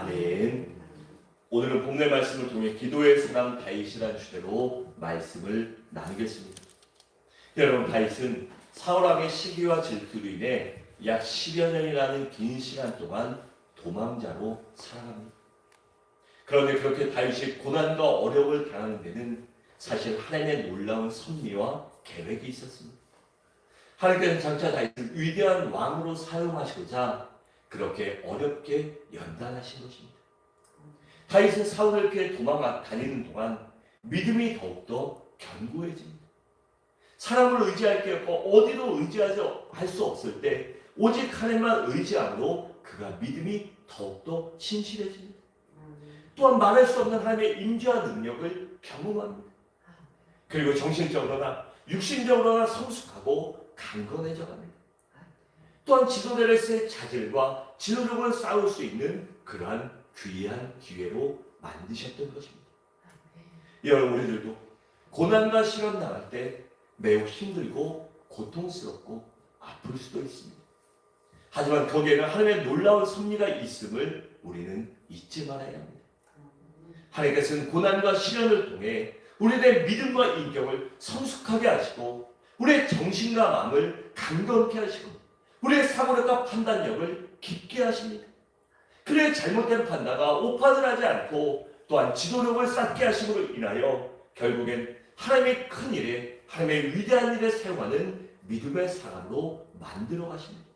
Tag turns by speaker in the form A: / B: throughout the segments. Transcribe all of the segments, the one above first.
A: 아멘. 오늘은 본문의 말씀을 통해 기도의 사람 다윗이라는 주제로 말씀을 나누겠습니다. 여러분, 다윗은 사울왕의 시기와 질투로 인해 약 10여 년이라는 긴 시간 동안 도망자로 살아갑니다. 그런데 그렇게 다윗이 고난과 어려움을 당하는 데는 사실 하나님의 놀라운 섭리와 계획이 있었습니다. 하나님께서는 장차 다윗을 위대한 왕으로 사용하시고자 그렇게 어렵게 연단하신 것입니다. 다윗은 사울을 피해 도망다니는 동안 믿음이 더욱더 견고해집니다. 사람을 의지할 게 없고 어디도 의지할 수 없을 때 오직 하나님만 의지함으로 그가 믿음이 더욱더 신실해집니다. 또한 말할 수 없는 하나님의 임재와 능력을 경험합니다. 그리고 정신적으로나 육신적으로나 성숙하고 강건해져 갑니다. 또한 지도자로서의 자질과 지도력을 쌓을 수 있는 그러한 귀한 기회로 만드셨던 것입니다. 여러분, 우리들도 고난과 시험 당할 때 매우 힘들고 고통스럽고 아플 수도 있습니다. 하지만 거기에는 하나님의 놀라운 섭리가 있음을 우리는 잊지 말아야 합니다. 하나님께서는 고난과 시련을 통해 우리의 믿음과 인격을 성숙하게 하시고 우리의 정신과 마음을 강건케 하시고 우리의 사고력과 판단력을 깊게 하십니다. 그래 잘못된 판단과 오판을 하지 않고 또한 지도력을 쌓게 하심으로 인하여 결국엔 하나님의 큰 일에 하나님의 위대한 일에 사용하는 믿음의 사람으로 만들어 가십니다.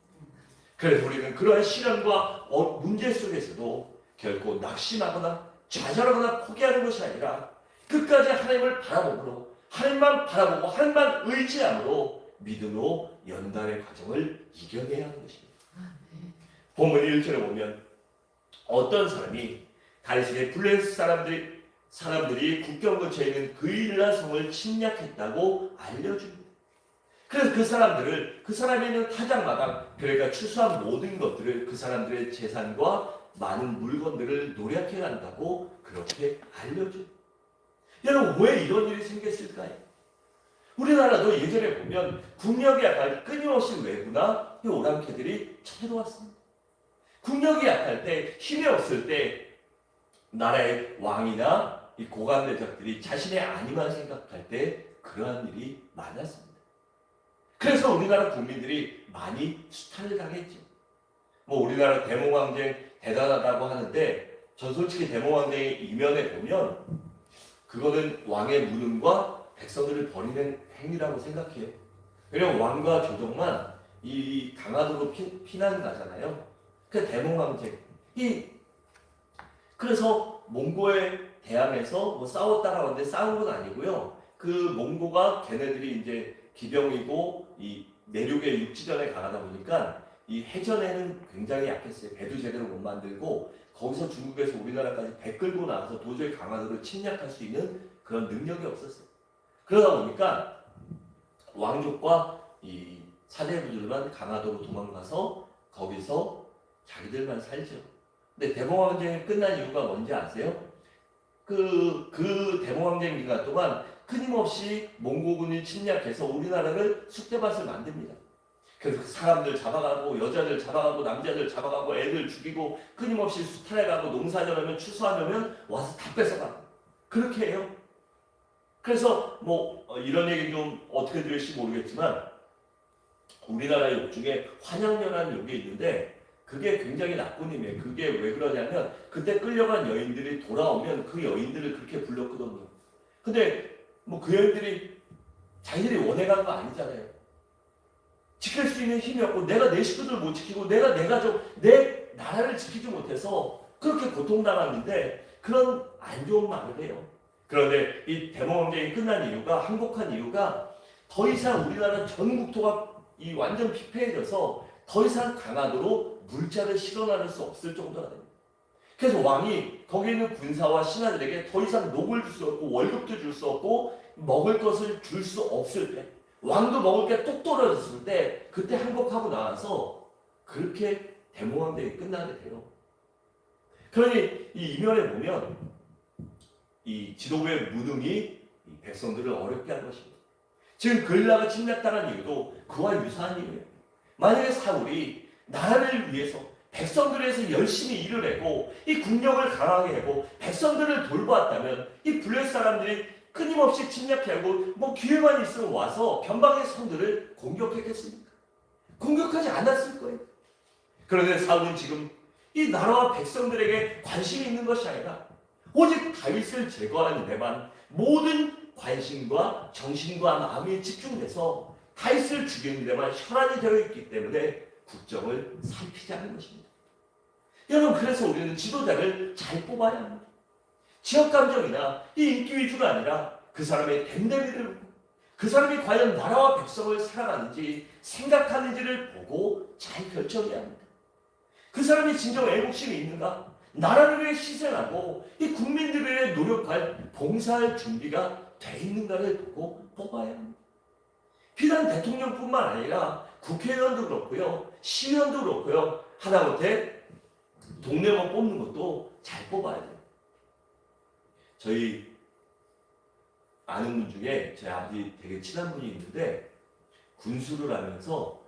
A: 그래서 우리는 그러한 시련과 문제 속에서도 결코 낙심하거나 좌절하거나 포기하는 것이 아니라 끝까지 하나님을 바라보므로 하나님만 바라보고 하나님만 의지함으로 믿음으로 연단의 과정을 이겨내야 하는 것입니다. 본문 1절에 보면 어떤 사람이 다윗에게 블레셋 사람들이 국경 근처에 있는 그일라 성을 침략했다고 알려줍니다. 그래서 그 사람이 있는 타작마당, 그러니까 추수한 모든 것들을 그 사람들의 재산과 많은 물건들을 노력해 간다고 그렇게 알려줍니다. 여러분, 왜 이런 일이 생겼을까요? 우리나라도 예전에 보면 국력이 약할 끊임없이 외구나 오랑캐들이 쳐들어왔습니다. 국력이 약할 때, 힘이 없을 때 나라의 왕이나 이 고관대적들이 자신의 안위만 생각할 때 그러한 일이 많았습니다. 그래서 우리나라 국민들이 많이 수탈을 당했죠. 우리나라 대몽황쟁 대단하다고 하는데 전 솔직히 대몽황쟁의 이면에 보면 그거는 왕의 무능과 백성들을 버리는 행위라고 생각해요. 왜냐하면 왕과 조정만 이 강화도로 피난 가잖아요. 그 대몽황쟁. 그래서 몽고에 대항해서 싸웠다가 하는데 싸운 건 아니고요. 그 몽고가 걔네들이 이제 기병이고 이 내륙의 육지전에 강하다 보니까 이 해전에는 굉장히 약했어요. 배도 제대로 못 만들고 거기서 중국에서 우리나라까지 배 끌고 나와서 도저히 강화도를 침략할 수 있는 그런 능력이 없었어요. 그러다 보니까 왕족과 이 사대부들만 강화도로 도망가서 거기서 자기들만 살죠. 근데 대몽황쟁이 끝난 이유가 뭔지 아세요? 그 대몽황쟁 기간 동안 끊임없이 몽고군이 침략해서 우리나라를 쑥대밭을 만듭니다. 그래서 사람들 잡아가고 여자들 잡아가고 남자들 잡아가고 애들 죽이고 끊임없이 수탈해가고 농사져면 추수하려면 와서 다 뺏어가고 그렇게 해요. 그래서 이런 얘기 좀 어떻게 들을지 모르겠지만 우리나라 욕 중에 환양녀라는 욕이 있는데 그게 굉장히 나쁜 의미예요. 그게 왜 그러냐면 그때 끌려간 여인들이 돌아오면 그 여인들을 그렇게 불렀거든요. 근데 그 여인들이 자기들이 원해간 거 아니잖아요. 지킬 수 있는 힘이 없고 내가 내 식구들을 못 지키고 내가 내 가족, 내 나라를 지키지 못해서 그렇게 고통당하는데 그런 안 좋은 말을 해요. 그런데 이 대몽황쟁이 끝난 이유가 항복한 이유가 더 이상 우리나라 전 국토가 완전 피폐해져서 더 이상 강화도로 물자를 실어나를 수 없을 정도가 됩니다. 그래서 왕이 거기 있는 군사와 신하들에게 더 이상 녹을 줄 수 없고 월급도 줄 수 없고 먹을 것을 줄 수 없을 때 왕도 먹을 게 뚝 떨어졌을 때 그때 항복하고 나와서 그렇게 대몽황쟁이 끝나게 돼요. 그러니 이 이면에 보면 이 지도부의 무능이 이 백성들을 어렵게 한 것입니다. 지금 그일라가 침략당한 이유도 그와 유사한 이유예요. 만약에 사울이 나라를 위해서 백성들에서 열심히 일을 했고 이 국력을 강하게 하고 백성들을 돌보았다면 이 블레셋 사람들이 끊임없이 침략하고 뭐 기회만 있으면 와서 변방의 성들을 공격했겠습니까? 공격하지 않았을 거예요. 그런데 사울은 지금 이 나라와 백성들에게 관심이 있는 것이 아니라 오직 다윗을 제거하는 데만 모든 관심과 정신과 마음이 집중돼서 다윗을 죽이는 데만 혈안이 되어 있기 때문에 국정을 살피지 않는 것입니다. 여러분, 그래서 우리는 지도자를 잘 뽑아야 합니다. 지역 감정이나 이 인기 위주가 아니라 그 사람의 됨됨이를 보고 그 사람이 과연 나라와 백성을 사랑하는지 생각하는지를 보고 잘 결정해야 합니다. 그 사람이 진정 애국심이 있는가? 나라를 위해 희생하고 이 국민들을 위해 노력할 봉사할 준비가 돼 있는가를 보고 뽑아야 합니다. 비단 대통령뿐만 아니라 국회의원도 그렇고요, 시의원도 그렇고요, 하다못해 동네만 뽑는 것도 잘 뽑아야 돼요. 저희 아는 분 중에 제 아버지 되게 친한 분이 있는데 군수를 하면서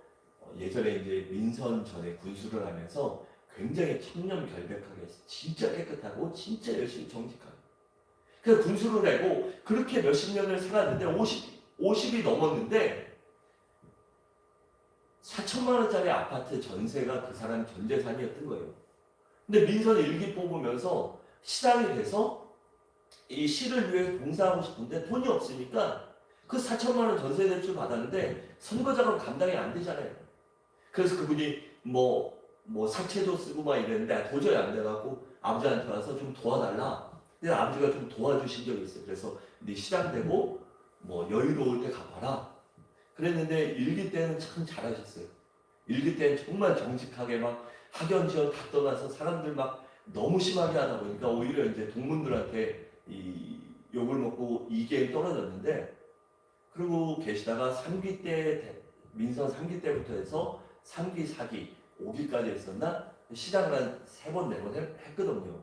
A: 예전에 이제 민선 전에 군수를 하면서 굉장히 청렴결백하게 진짜 깨끗하고 진짜 열심히 정직하고 그래서 군수를 하고 그렇게 몇십 년을 살았는데 50이 넘었는데 4천만 원짜리 아파트 전세가 그 사람 전 재산이었던 거예요. 근데 민선 일기 뽑으면서 시장이 돼서 이 시를 위해 봉사하고 싶은데 돈이 없으니까 그 4천만 원 전세 대출 받았는데 선거자금 감당이 안 되잖아요. 그래서 그분이 뭐 사채도 쓰고 막 이랬는데 도저히 안 돼갖고 아버지한테 와서 좀 도와달라. 근데 아버지가 좀 도와주신 적이 있어요. 그래서 네 시장 되고 뭐 여유로울 때 갚아라. 그랬는데 일기 때는 참 잘하셨어요. 일기 때는 정말 정직하게 막 학연 지원 다 떠나서 사람들 막 너무 심하게 하다 보니까 오히려 이제 동문들한테 이 욕을 먹고 이기에 떨어졌는데 그리고 계시다가 3기 때 민선 3기 때부터 해서 3기, 4기, 5기까지 했었나? 시장을 한 3번, 4번 했거든요.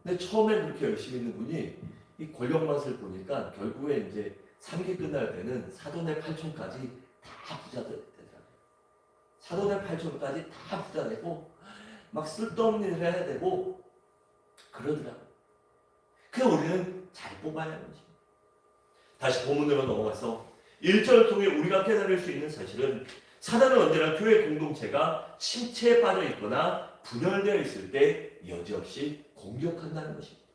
A: 근데 처음에 그렇게 열심히 있는 분이 이 권력 맛을 보니까 결국에 이제 3기 끝날 때는 사돈의 8촌까지 다 부자 되더라고요. 사돈의 8촌까지 다 부자 되고 막 쓸데없는 일을 해야 되고 그러더라고요. 그래서 우리는 잘 뽑아야 하는 것입니다. 다시 본문으로 넘어가서 1절을 통해 우리가 깨달을 수 있는 사실은 사단은 언제나 교회 공동체가 침체에 빠져 있거나 분열되어 있을 때 여지없이 공격한다는 것입니다.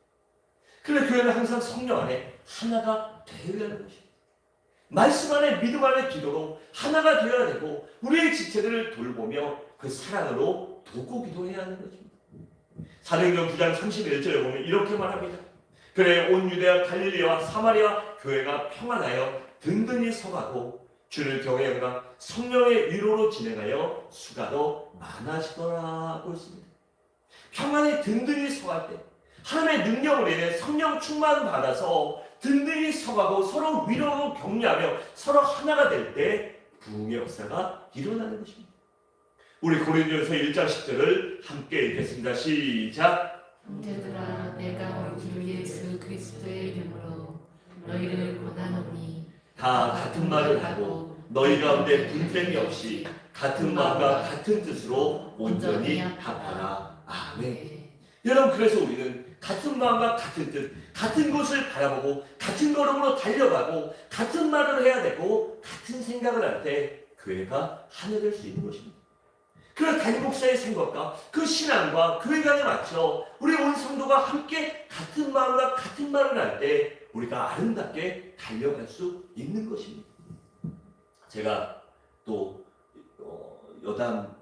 A: 그런데 교회는 항상 성령 안에 하나가 되어야 하는 것입니다. 말씀 안에 믿음 안에 기도로 하나가 되어야 되고 우리의 지체들을 돌보며 그 사랑으로 돕고 기도해야 하는 것입니다. 사도행전 9장 31절에 보면 이렇게 말합니다. 그래 온 유대와 갈릴리와 사마리아 교회가 평안하여 든든히 서가고 주를 경외함과 성령의 위로로 진행하여 수가 더 많아지더라 하고 있습니다. 평안에 든든히 서갈 때 하나님의 능력을 인해 성령 충만 받아서 든든히 서가고 서로 위로로 격려하며 서로 하나가 될 때 부흥의 역사가 일어나는 것입니다. 우리 고린도전서 1장 10절을 함께 읽겠습니다. 시작.
B: 형제들아 내가 우리 주 예수 그리스도의 이름으로 너희를 권하노니
A: 다 같은 말을 하고 너희 가운데 분쟁이 없이 같은 마음과 같은 뜻으로 온전히 합하라. 아멘. 여러분, 그래서 우리는 같은 마음과 같은 뜻, 같은 곳을 바라보고 같은 걸음으로 달려가고 같은 말을 해야 되고 같은 생각을 할 때 교회가 하나 될 수 있는 것입니다. 그 담임 목사의 생각과 그 신앙과 교회관에 맞춰 우리 온 성도가 함께 같은 마음과 같은 말을 할 때 우리가 아름답게 달려갈 수 있는 것입니다. 제가 또 여담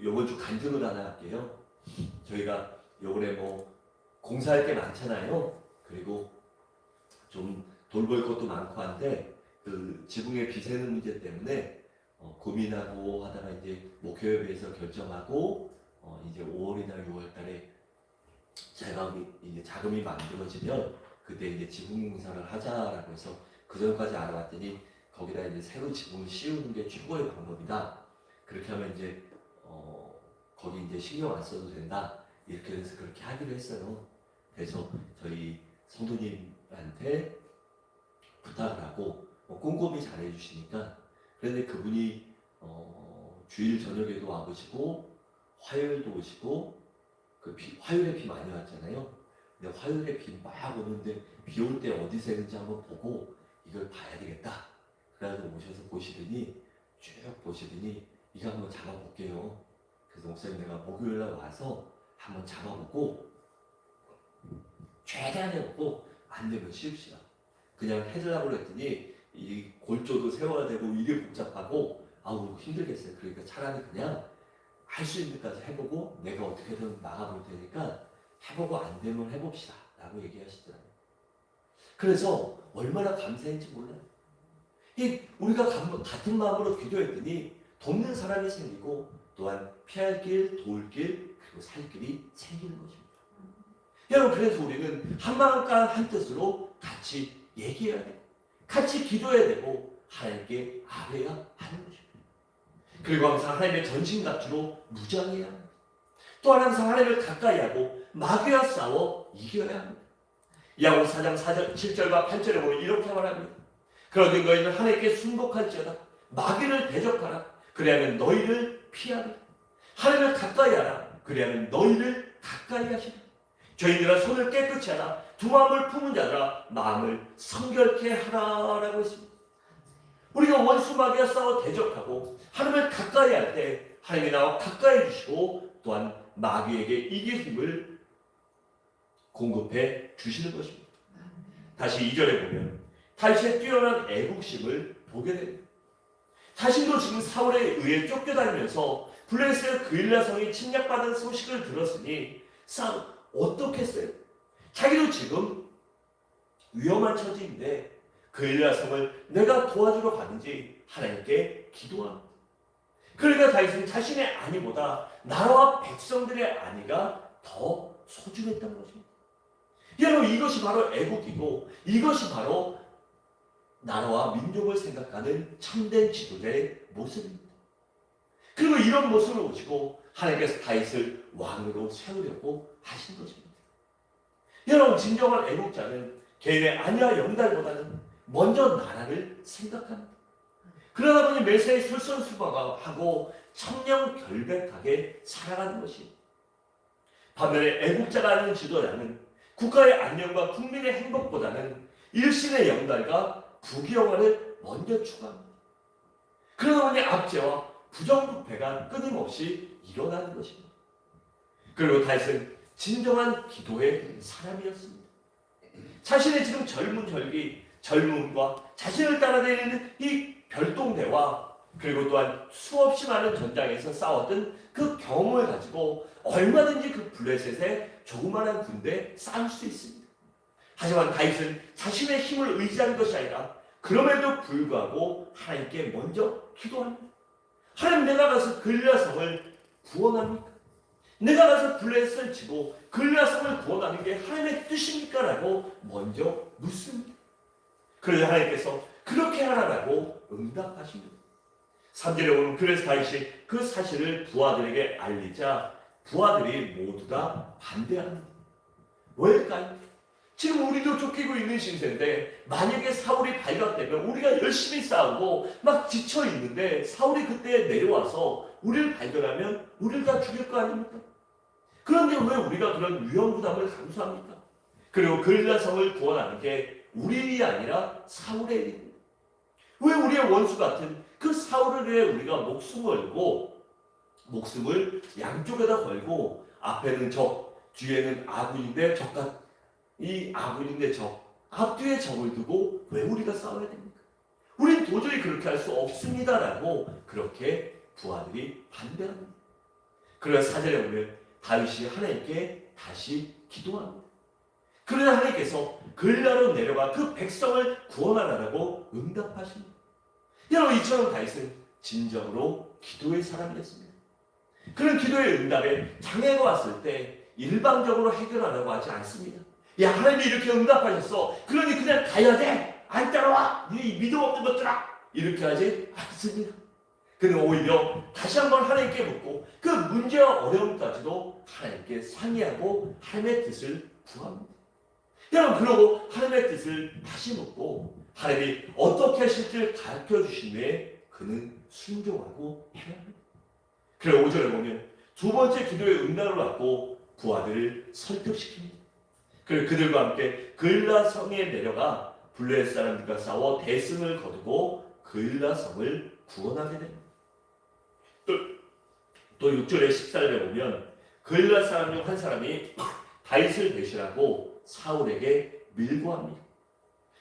A: 요번 주 간증을 하나 할게요. 저희가 요번에 뭐 공사할 게 많잖아요. 그리고 좀 돌볼 것도 많고 한데 그 지붕에 비새는 문제 때문에 고민하고 하다가 이제 목회협에서 결정하고 이제 5월이나 6월달에 이제 자금이 만들어지면 그때 이제 지붕 공사를 하자라고 해서 그 전까지 알아봤더니 거기다 이제 새로 지붕을 씌우는 게 최고의 방법이다. 그렇게 하면 이제 거기 이제 신경 안 써도 된다. 이렇게 해서 그렇게 하기로 했어요. 그래서 저희 성도님한테 부탁을 하고 꼼꼼히 잘해주시니까 그런데 그분이 주일 저녁에도 와보시고 화요일도 오시고 화요일에 비 많이 왔잖아요. 근데 화요일에 비 막 오는데 비 올 때 어디 새는지 한번 보고 이걸 봐야 되겠다. 그래서 오셔서 보시더니 쭉 보시더니 이거 한번 잡아볼게요. 그래서 목사님 내가 목요일날 와서 한번 잡아보고 최대한 해보고 안 되면 쉬읍시다. 그냥 해주려고 그랬더니 이 골조도 세워야 되고 이게 복잡하고 아우 힘들겠어요. 그러니까 차라리 그냥 할 수 있는 데까지 해보고 내가 어떻게든 나가볼 테니까 해보고 안 되면 해봅시다 라고 얘기하시더라고요. 그래서 얼마나 감사했는지 몰라요. 우리가 같은 마음으로 기도했더니 돕는 사람이 생기고 또한 피할 길, 도울 길, 그리고 살 길이 생기는 것입니다. 여러분 그래서 우리는 한 마음과 한 뜻으로 같이 얘기해야 되고 같이 기도해야 되고 하나님께 아뢰야 하는 것입니다. 그리고 항상 하나님의 전신갑주로 무장해야 합니다. 또한 항상 하나님을 가까이 하고 마귀와 싸워 이겨야 합니다. 야고보 4장 7절과 8절에 보면 이렇게 말합니다. 그러든 너희는 하나님께 순복할지어다 마귀를 대적하라 그리하면 너희를 피하리라. 하나님을 가까이 하라 그리하면 너희를 가까이 하시라. 저희들아 손을 깨끗이 하라 두 마음을 품은 자들아 마음을 성결케 하라라고 했습니다. 우리가 원수 마귀와 싸워 대적하고 하나님을 가까이 할 때 하나님이 나와 가까이 해주시고 또한 마귀에게 이길 힘을 공급해 주시는 것입니다. 다시 2절에 보면 다윗의 뛰어난 애국심을 보게 됩니다. 자신도 지금 사울에 의해 쫓겨다니면서 블레셋의 그일라성이 침략받은 소식을 들었으니 사울 어떻게 했어요? 자기도 지금 위험한 처지인데 그일라성을 내가 도와주러 가는지 하나님께 기도합니다. 그러니까 다윗은 자신의 안위보다 나라와 백성들의 안위가 더 소중했던 것입니다. 여러분 이것이 바로 애국이고 이것이 바로 나라와 민족을 생각하는 참된 지도자의 모습입니다. 그리고 이런 모습을 보시고 하나님께서 다윗을 왕으로 세우려고 하신 것입니다. 여러분 진정한 애국자는 개인의 안위와 영달보다는 먼저 나라를 생각합니다. 그러다 보니 매사에 솔선수범하고 청렴결백하게 살아가는 것입니다. 반면에 애국자가 아닌 지도자는 국가의 안녕과 국민의 행복보다는 일신의 영달과 부귀영화를 먼저 추구합니다. 그러다 보니 압제와 부정부패가 끊임없이 일어나는 것입니다. 그리고 다윗은 진정한 기도의 사람이었습니다. 자신의 지금 젊음과 자신을 따라다니는 이 별동대와 그리고 또한 수없이 많은 전장에서 싸웠던 그 경험을 가지고 얼마든지 그 블레셋의 조그마한 군대에 싸울 수 있습니다. 하지만 다윗은 자신의 힘을 의지한 것이 아니라 그럼에도 불구하고 하나님께 먼저 기도합니다. 하나님 내가 가서 그일라성을 구원합니까? 내가 가서 블레셋을 치고 그일라성을 구원하는 게 하나님의 뜻입니까? 라고 먼저 묻습니다. 그래서 하나님께서 그렇게 하라라고 응답하십니다. 3절에 보면 그래서 다윗이 그 사실을 부하들에게 알리자 부하들이 모두 다 반대합니다. 왜일까요? 지금 우리도 쫓기고 있는 신세인데 만약에 사울이 발각되면 우리가 열심히 싸우고 막 지쳐 있는데 사울이 그때 내려와서 우리를 발견하면 우리를 다 죽일 거 아닙니까? 그런데 왜 우리가 그런 위험 부담을 감수합니까? 그리고 그일라성을 구원하는 게 우리 일이 아니라 사울의 일입니다. 왜 우리의 원수 같은 그 사울을 위해 우리가 목숨을 양쪽에다 걸고 앞에는 적, 뒤에는 아군인데 이 아군인데 적, 앞뒤에 적을 두고 왜 우리가 싸워야 됩니까? 우린 도저히 그렇게 할 수 없습니다라고 그렇게 부하들이 반대합니다. 그래서 4절에 보면 다윗이 하나님께 다시 기도합니다. 그러나 하나님께서 그일라로 내려가 그 백성을 구원하라고 응답하십니다. 여러분 이처럼 다윗은 진정으로 기도의 사람이었습니다. 그런 기도의 응답에 장애가 왔을 때 일방적으로 해결하라고 하지 않습니다. 야 하나님이 이렇게 응답하셨어. 그러니 그냥 가야 돼. 안 따라와. 네 믿음 없는 것들아. 이렇게 하지 않습니다. 그는 오히려 다시 한번 하나님께 묻고 그 문제와 어려움까지도 하나님께 상의하고 하나님의 뜻을 구합니다. 여러분 그러고 하나님의 뜻을 다시 묻고 하나님이 어떻게 하실지를 가르쳐 주신 후에 그는 순종하고 해야 합니다. 그리고 5절에 보면 두 번째 기도의 응답을 받고 부하들을 설득시킵니다. 그리고 그들과 함께 그일라 성에 내려가 블레셋 사람들과 싸워 대승을 거두고 그일라 성을 구원하게 됩니다. 또 6절의 14절에 보면 그일라 사람 중 한 사람이 다윗을 배신하고 사울에게 밀고합니다.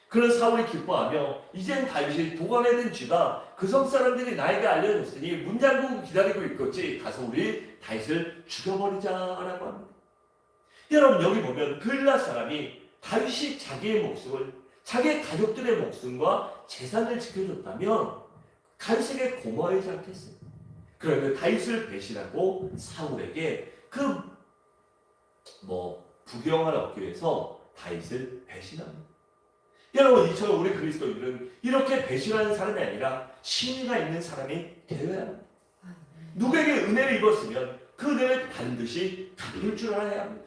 A: 그런 사울이 기뻐하며 이젠 다윗이 도관해낸 쥐가 그 성 사람들이 나에게 알려줬으니 문 잠그고 기다리고 있겠지, 가서 우리 다윗을 죽여버리자라고 합니다. 여러분, 여기 보면 그일라 사람이 다윗이 자기의 목숨을, 자기의 가족들의 목숨과 재산을 지켜줬다면 다윗에게 고마워하지 않겠어요? 그런데 다윗을 배신하고 사울에게 부경을 얻기 위해서 다윗을 배신합니다. 여러분, 이처럼 우리 그리스도인들은 이렇게 배신하는 사람이 아니라 신의가 있는 사람이 되어야 합니다. 누구에게 은혜를 입었으면 그 은혜를 반드시 갚을 줄 알아야 합니다.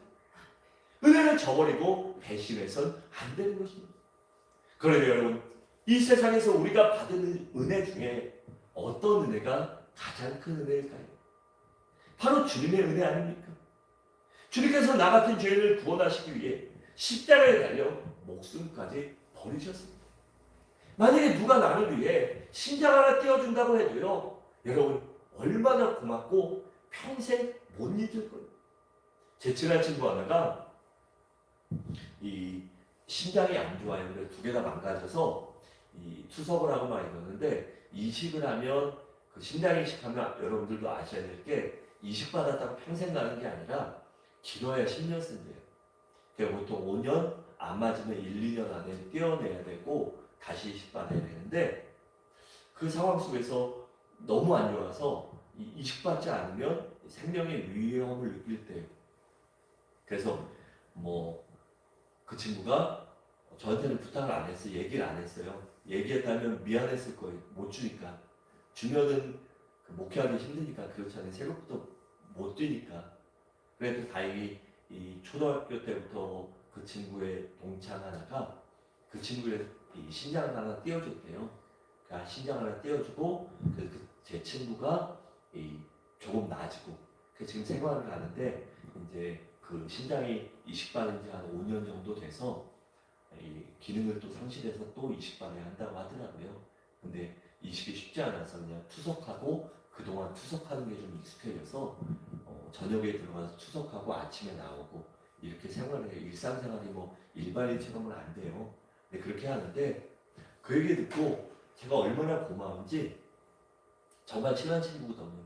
A: 은혜를 저버리고 배신해서는 안 되는 것입니다. 그런데 여러분, 이 세상에서 우리가 받은 은혜 중에 어떤 은혜가 가장 큰 은혜일까요? 바로 주님의 은혜 아닙니까? 주님께서 나 같은 죄인을 구원하시기 위해 십자가에 달려 목숨까지 버리셨습니다. 만약에 누가 나를 위해 심장 하나 띄워준다고 해도요, 여러분, 얼마나 고맙고 평생 못 잊을 거예요. 제 친한 친구 하나가 이 심장이 안 좋아요. 그래서 두 개 다 망가져서 이 투석을 하고 막 이러는데, 이식을 하면 그 심장 이식하면 여러분들도 아셔야 될 게, 이식 받았다고 평생 가는 게 아니라 길어야 10년 쓴대요. 그러니까 보통 5년, 안 맞으면 1, 2년 안에 떼어내야 되고 다시 이식 받아야 되는데, 그 상황 속에서 너무 안 좋아서 이식받지 않으면 생명의 위험을 느낄 때예요. 그래서 그 친구가 저한테는 부탁을 안 했어요. 얘기를 안 했어요. 얘기했다면 미안했을 거예요. 못 주니까. 주면은 목회하기 힘드니까, 그렇잖아요. 새벽부터 못 뛰니까. 그래도 다행히 이 초등학교 때부터 그 친구의 동창 하나가 그 친구의 이 신장 하나 띄워줬대요. 그러니까 신장 하나 띄워주고 제 친구가 조금 나아지고 지금 생활을 하는데, 이제 그 신장이 이식받은 지 한 5년 정도 돼서 이 기능을 또 상실해서 또 이식받아야 한다고 하더라고요. 근데 이식이 쉽지 않아서 그냥 투석하고, 그동안 투석하는 게 좀 익숙해져서 저녁에 들어가서 투석하고 아침에 나오고 이렇게 생활을 해요. 일상생활이 일반인처럼은 안 돼요. 근데 그렇게 하는데, 그 얘기 듣고 제가 얼마나 고마운지, 정말 친한 친구거든요.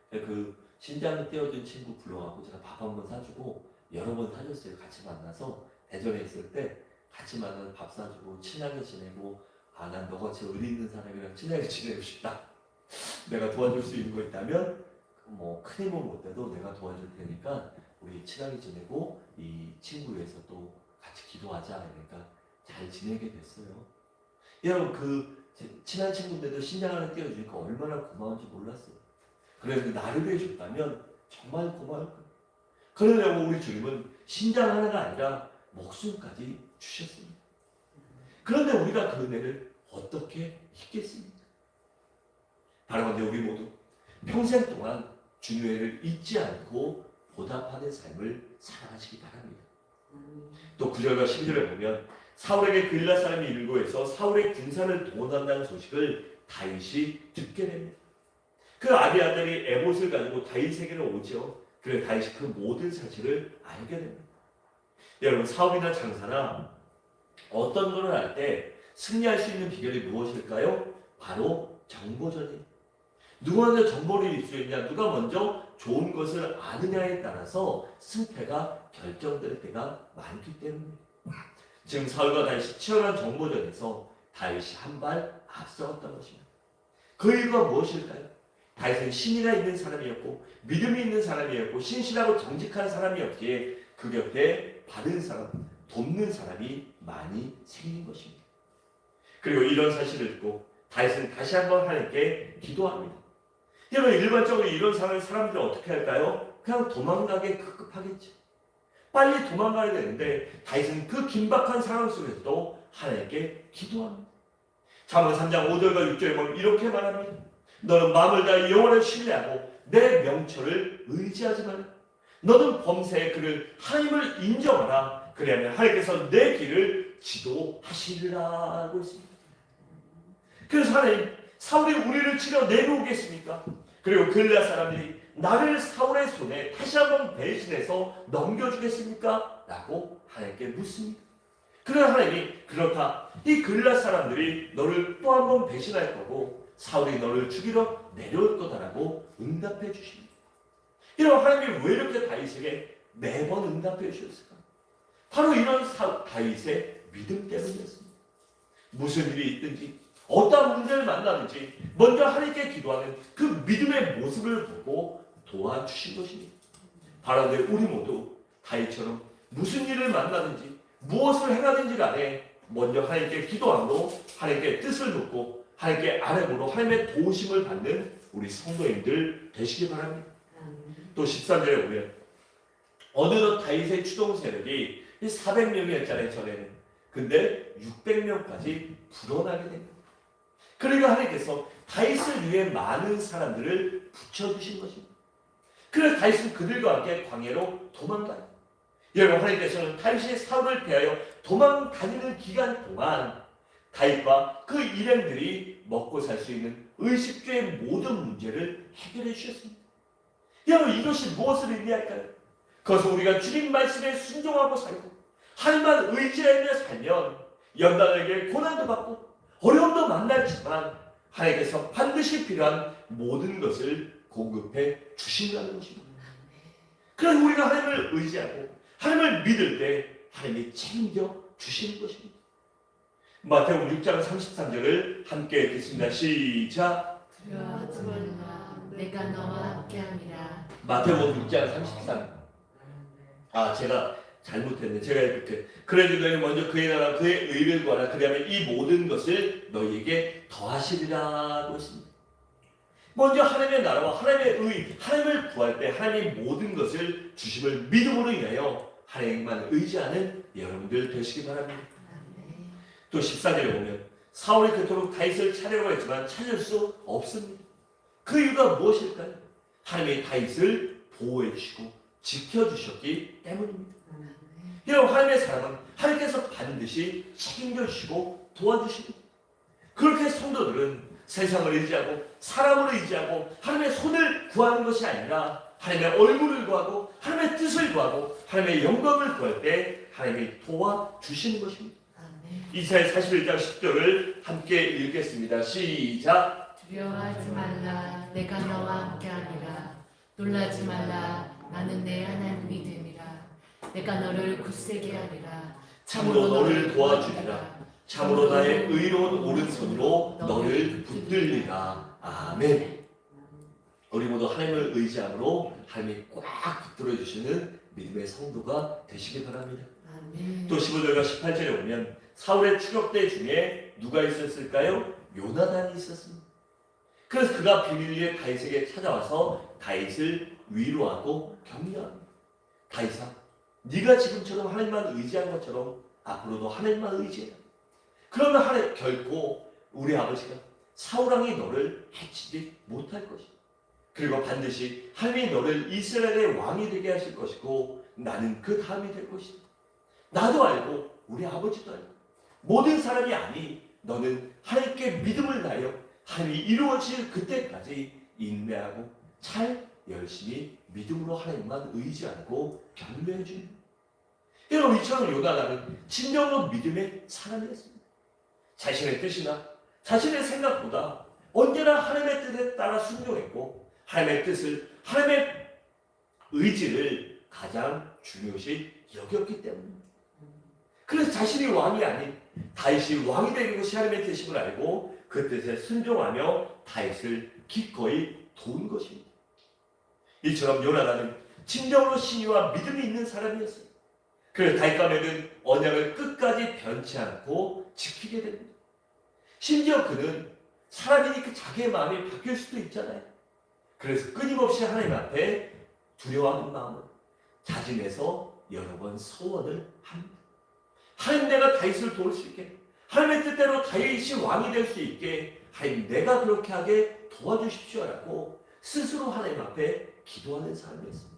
A: 그 신장 떼어준 친구 불러가고 제가 밥 한 번 사주고 여러 번 사줬어요. 같이 만나서 대전에 있을 때 같이 만나서 밥 사주고 친하게 지내고, 난 너같이 의리 있는 사람이랑 친하게 지내고 싶다. 내가 도와줄 수 있는 거 있다면 큰 힘은 못 돼도 내가 도와줄 테니까 우리 친하게 지내고 이 친구 위해서 또 같이 기도하자. 그러니까 잘 지내게 됐어요. 여러분, 그 친한 친구인데도 신장 하나 띄워주니까 얼마나 고마운지 몰랐어요. 그래서 나를 위해 줬다면 정말 고마울 거예요. 그러려고 우리 주님은 신장 하나가 아니라 목숨까지 주셨습니다. 그런데 우리가 그 은혜를 어떻게 잊겠습니까? 바라건대 우리 모두 평생 동안 주님의 은혜를 잊지 않고 보답하는 삶을 살아가시기 바랍니다. 또 9절과 10절에 보면 사울에게 그일라 사람이 이르고 해서 사울의 군사를 동원한다는 소식을 다윗이 듣게 됩니다. 그 아비아들이 에봇을 가지고 다윗에게로 오죠. 그래서 다윗이 그 모든 사실을 알게 됩니다. 여러분, 사업이나 장사나 어떤 거를 할 때 승리할 수 있는 비결이 무엇일까요? 바로 정보전이에요. 누가 먼저 정보를 입수했냐, 누가 먼저 좋은 것을 아느냐에 따라서 승패가 결정될 때가 많기 때문입니다. 지금 사울과 다윗이 치열한 정보전에서 다윗이 한 발 앞서갔던 것입니다. 그 이유가 무엇일까요? 다윗은 신의가 있는 사람이었고 믿음이 있는 사람이었고 신실하고 정직한 사람이었기에 그 곁에 바른 사람, 돕는 사람이 많이 생긴 것입니다. 그리고 이런 사실을 듣고 다윗은 다시 한번 하나님께 기도합니다. 여러분, 일반적으로 이런 상황을 사람들은 어떻게 할까요? 그냥 도망가게 급급하겠죠. 빨리 도망가야 되는데 다윗은 그 긴박한 상황 속에서도 하나님께 기도합니다. 잠언 3장 5절과 6절에 보면 이렇게 말합니다. 너는 마음을 다해 여호와를 신뢰하고 내 명철을 의지하지 말라. 너는 범사의 그를 하나님을 인정하라. 그리하면 하나님께서 내 길을 지도하시리라고 했습니다. 그래서 하나님, 사울이 우리를 치러 내려오겠습니까? 그리고 글라 사람들이 나를 사울의 손에 다시 한번 배신해서 넘겨주겠습니까? 라고 하나님께 묻습니다. 그러나 하나님이 그렇다. 이 글라 사람들이 너를 또 한 번 배신할 거고 사울이 너를 죽이러 내려올 거다라고 응답해 주십니다. 이런 하나님이 왜 이렇게 다윗에게 매번 응답해 주셨을까? 바로 이런 다윗의 믿음 때문이었습니다. 무슨 일이 있든지 어떠한 문제를 만나든지 먼저 하나님께 기도하는 그 믿음의 모습을 보고 도와주신 것입니다. 바라는데 우리 모두 다윗처럼 무슨 일을 만나든지 무엇을 행하든지 간에 먼저 하나님께 기도함으로 하나님께 뜻을 묻고 하나님께 아뢰므로 하나님의 도우심을 받는 우리 성도님들 되시기 바랍니다. 또 13절에 보면 어느덧 다윗의 추동 세력이 400명이었잖아요 전에는. 근데 600명까지 불어나게 됩니다. 그러니까 하나님께서 다윗을 위해 많은 사람들을 붙여주신 것입니다. 그래서 다윗은 그들과 함께 광야로 도망가요. 여러분, 하나님께서는 다윗이 사울을 피하여 도망다니는 기간 동안 다윗과 그 일행들이 먹고 살 수 있는 의식주의 모든 문제를 해결해 주셨습니다. 여러분, 이것이 무엇을 의미할까요? 그것은 우리가 주님 말씀에 순종하고 살고 하나님만 의지하며 살면 연단에게 고난도 받고 어려움도 만날지만 하나님께서 반드시 필요한 모든 것을 공급해 주신다는 것입니다. 그래서 우리가 하나님을 의지하고 하나님을 믿을 때 하나님이 책임져 주시는 것입니다. 마태복음 6장 33절을 함께 읽겠습니다. 시작.
B: 두려워하지 말라. 내가 너와 함께함이라.
A: 마태복음 6장 33. 제가 잘못했네. 제가 이렇게 그래도 너희 먼저 그의 나라 그의 의를 구하라. 그리하면 이 모든 것을 너희에게 더하시리라고 했습니다. 먼저 하나님의 나라와 하나님의 의, 하나님을 구할 때 하나님의 모든 것을 주심을 믿음으로 인하여 하나님만 의지하는 여러분들 되시기 바랍니다. 또 14절에 보면 사울이 그토록 다윗을 찾으려고 했지만 찾을 수 없습니다. 그 이유가 무엇일까요? 하나님이 다윗을 보호해 주시고 지켜주셨기 때문입니다. 여러분, 하나님의 사랑은 하나님께서 반드시 책임져 주시고 도와주십니다. 그렇게 성도들은 세상을 의지하고 사람을 의지하고 하나님의 손을 구하는 것이 아니라 하나님의 얼굴을 구하고 하나님의 뜻을 구하고 하나님의 영광을 구할 때 하나님이 도와주시는 것입니다. 이사야 41장 10절을 함께 읽겠습니다. 시작.
B: 두려워하지 말라. 내가 너와 함께함이라. 놀라지 말라. 나는 내 하나님이 됨이라. 내가 너를 굳세게 하리라.
A: 참으로 너를 도와주리라. 참으로 나의 의로운 오른손으로 너를 붙들리라. 아멘. 우리 모두 하나님을 의지함으로 하나님이 꽉 붙들어 주시는 믿음의 성도가 되시기 바랍니다.
B: 아멘.
A: 또 15절과 18절에 보면 사울의 추격대 중에 누가 있었을까요? 요나단이 있었습니다. 그래서 그가 비밀리에 다윗에게 찾아와서 다윗을 위로하고 격려합니다. 다윗아, 네가 지금처럼 하나님만 의지한 것처럼 앞으로도 하나님만 의지해라. 그러면 하나님 결코 우리 아버지가 사울왕이 너를 해치지 못할 것이다. 그리고 반드시 하나님이 너를 이스라엘의 왕이 되게 하실 것이고 나는 그 다음이 될 것이다. 나도 알고 우리 아버지도 알고 모든 사람이 아니 너는 하나님께 믿음을 다하여 하나님이 이루어질 그때까지 인내하고 잘 열심히 믿음으로 하나님만 의지하고 격려해 주는. 여러분, 이처럼 요나단은 진정으로 믿음의 사람이었습니다. 자신의 뜻이나 자신의 생각보다 언제나 하나님의 뜻에 따라 순종했고 하나님의 뜻을, 하나님의 의지를 가장 중요시 여겼기 때문입니다. 그래서 자신이 왕이 아닌 다윗이 왕이 되는 것이 하나님의 뜻임을 알고 그 뜻에 순종하며 다윗을 기꺼이 도운 것입니다. 이처럼 요나단은 진정으로 신의와 믿음이 있는 사람이었어요. 그래서 다윗과 맺은 언약을 끝까지 변치 않고 지키게 됩니다. 심지어 그는 사람이니까 자기의 마음이 바뀔 수도 있잖아요. 그래서 끊임없이 하나님 앞에 두려워하는 마음을 자진해서 여러 번 서원을 합니다. 하나님, 내가 다윗을 도울 수 있게, 하나님의 뜻대로 다윗이 왕이 될 수 있게 하나님 내가 그렇게 하게 도와주십시오라고 스스로 하나님 앞에 기도하는 사람이었습니다.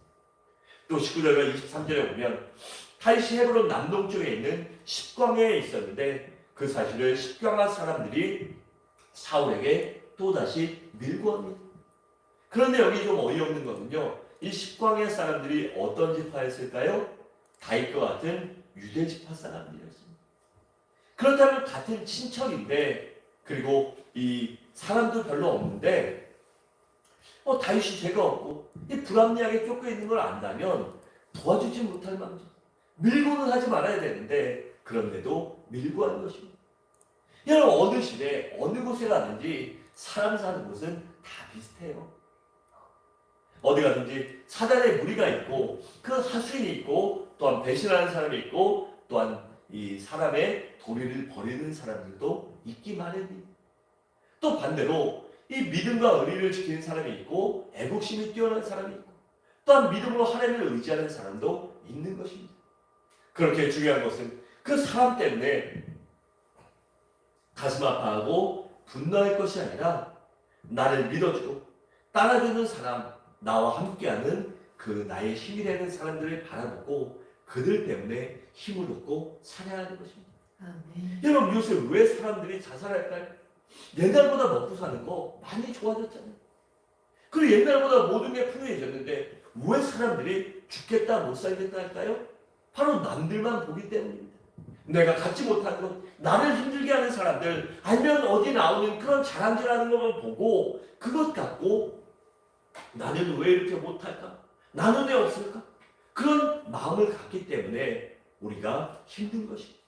A: 또 19절과 23절에 보면 다윗이 헤브론 남동쪽에 있는 십광야에 있었는데 그 사실을 십광야 사람들이 사울에게 또다시 밀고 합니다. 그런데 여기 좀 어이없는 거는요, 이 십광야 사람들이 어떤 지파였을까요? 다윗과 같은 유대 지파 사람들이었습니다. 그렇다면 같은 친척인데, 그리고 이 사람도 별로 없는데 다윗이 죄가 없고 이 불합리하게 쫓겨 있는 걸 안다면 도와주지 못할 망정, 밀고는 하지 말아야 되는데 그런데도 밀고 하는 것입니다. 여러분, 어느 시대 어느 곳에 가든지 사람 사는 곳은 다 비슷해요. 어디 가든지 사단의 무리가 있고 그 하수인이 있고 또한 배신하는 사람이 있고 또한 이 사람의 도리를 버리는 사람들도 있기 마련입니다. 또 반대로 이 믿음과 의리를 지키는 사람이 있고 애국심이 뛰어난 사람이 있고 또한 믿음으로 하나님을 의지하는 사람도 있는 것입니다. 그렇게 중요한 것은 그 사람 때문에 가슴 아파하고 분노할 것이 아니라 나를 믿어주고 따라주는 사람, 나와 함께하는 그 나의 힘이 되는 사람들을 바라보고 그들 때문에 힘을 얻고 살아야 하는 것입니다.
B: 아멘.
A: 여러분, 요새 왜 사람들이 자살할까요? 옛날보다 먹고 사는 거 많이 좋아졌잖아요. 그리고 옛날보다 모든 게 풍요해졌는데 왜 사람들이 죽겠다 못 살겠다 할까요? 바로 남들만 보기 때문입니다. 내가 갖지 못한 것, 나를 힘들게 하는 사람들, 아니면 어디 나오는 그런 자랑질하는 것만 보고 그것 갖고 나는 왜 이렇게 못할까? 나는 왜 없을까? 그런 마음을 갖기 때문에 우리가 힘든 것입니다.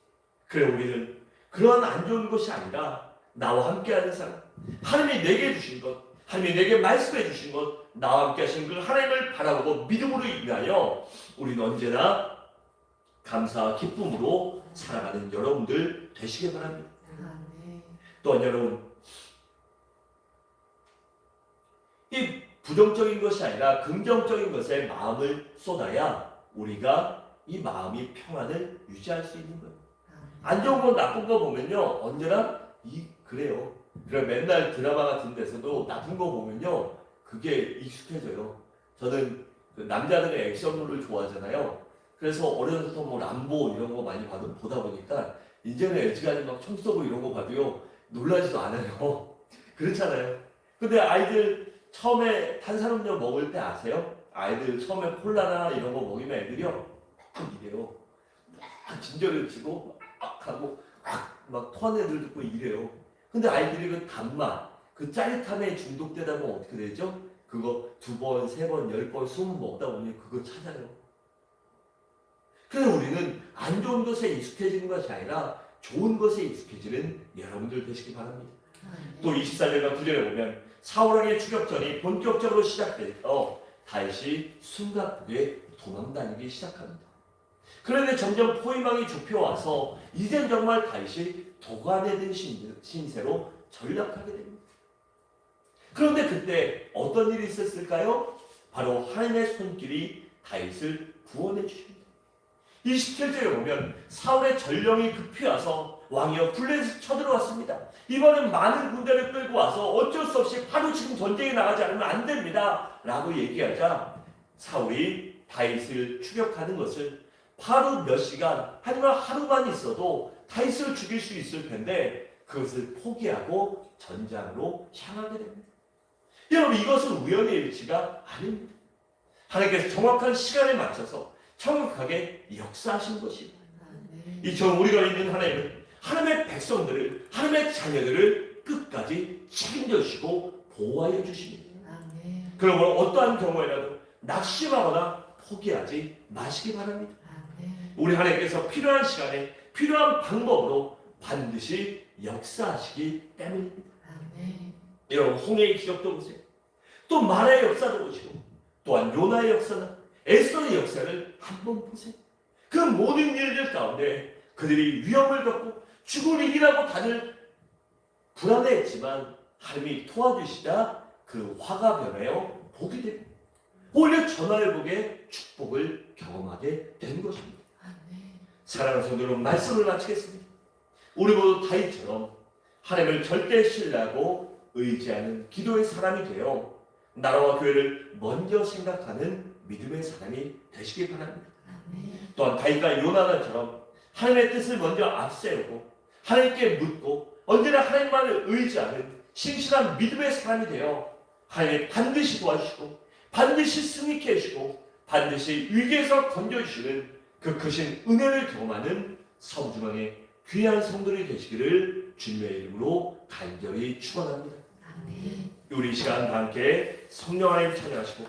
A: 그래, 우리는 그런 안 좋은 것이 아니라 나와 함께하는 사람, 하나님이 내게 주신 것, 하나님이 내게 말씀해 주신 것, 나와 함께 하신 그 하나님을 바라보고 믿음으로 인하여 우리는 언제나 감사와 기쁨으로 살아가는 여러분들 되시길 바랍니다.
B: 아멘.
A: 또한 여러분, 이 부정적인 것이 아니라 긍정적인 것에 마음을 쏟아야 우리가 이 마음이 평안을 유지할 수 있는 거예요. 안 좋은 거 나쁜 거 보면요, 언제나 그래요. 그래, 맨날 드라마 같은 데서도 나쁜 거 보면요, 그게 익숙해져요. 저는 그 남자들의 액션물을 좋아하잖아요. 그래서 어려서부터 뭐 람보 이런 거 많이 보다 보니까 이제는 애지간히 막 총 쏘고 이런 거 봐도요, 놀라지도 않아요. 그렇잖아요. 근데 아이들 처음에 탄산음료 먹을 때 아세요? 아이들 처음에 콜라나 이런 거 먹이면 애들이요, 막 이래요. 막 진저를 치고 막 하고 막 토하는 애들 듣고 이래요. 근데 아이들이 그 단맛, 그 짜릿함에 중독되다 보면 어떻게 되죠? 그거 2번, 3번, 10번, 20번 먹다 보니 그거 찾아요. 그래서 우리는 안 좋은 것에 익숙해지는 것이 아니라 좋은 것에 익숙해지는 여러분들 되시기 바랍니다. 또 24절과 9절에 보면 사울왕의 추격전이 본격적으로 시작돼서 다윗이 숨가쁘게 도망다니기 시작합니다. 그런데 점점 포위망이 좁혀와서 이젠 정말 다윗이 도관에 든 신세로 전락하게 됩니다. 그런데 그때 어떤 일이 있었을까요? 바로 하나님의 손길이 다윗을 구원해 주십니다. 27절에 보면 사울의 전령이 급히 와서 왕이여 블레셋 쳐들어왔습니다. 이번엔 많은 군대를 끌고 와서 어쩔 수 없이 바로 지금 전쟁에 나가지 않으면 안 됩니다 라고 얘기하자 사울이 다윗을 추격하는 것을 바로 몇 시간, 하지만 하루만 있어도 다윗을 죽일 수 있을 텐데 그것을 포기하고 전장으로 향하게 됩니다. 여러분, 이것은 우연의 일치가 아닙니다. 하나님께서 정확한 시간에 맞춰서 정확하게 역사하신 것입니다. 이처럼 우리가 있는 하나님은 하나님의 백성들을, 하나님의 자녀들을 끝까지 책임져 주시고 보호하여 주십니다. 그러므로 어떠한 경우에라도 낙심하거나 포기하지 마시기 바랍니다. 우리 하나님께서 필요한 시간에 필요한 방법으로 반드시 역사하시기 때문입니다. 여러분, 홍해의 기적도 보세요. 또 마라의 역사도 보시고 또한 요나의 역사나 에스더의 역사를 한번 보세요. 그 모든 일들 가운데 그들이 위험을 겪고 죽을 일이라고 다들 불안해했지만 하나님이 도와주시다 그 화가 변하여 복이 되고 오히려 전화회복의 축복을 경험하게 된 것입니다. 사랑하는 성도 여러분, 말씀을 마치겠습니다. 우리 모두 다윗처럼 하나님을 절대 신뢰하고 의지하는 기도의 사람이 되어 나라와 교회를 먼저 생각하는 믿음의 사람이 되시기 바랍니다. 또한 다윗과 요나단처럼 하나님의 뜻을 먼저 앞세우고 하나님께 묻고 언제나 하나님만을 의지하는 신실한 믿음의 사람이 되어 하나님 반드시 도와주시고 반드시 승리케 해주시고 반드시 위기에서 건져주시는 그 크신 은혜를 경험하는 성중앙의 귀한 성도들이 되시기를 주님의 이름으로 간절히 축원합니다. 우리 이 시간 다 함께 성령 하나님 찬양하시고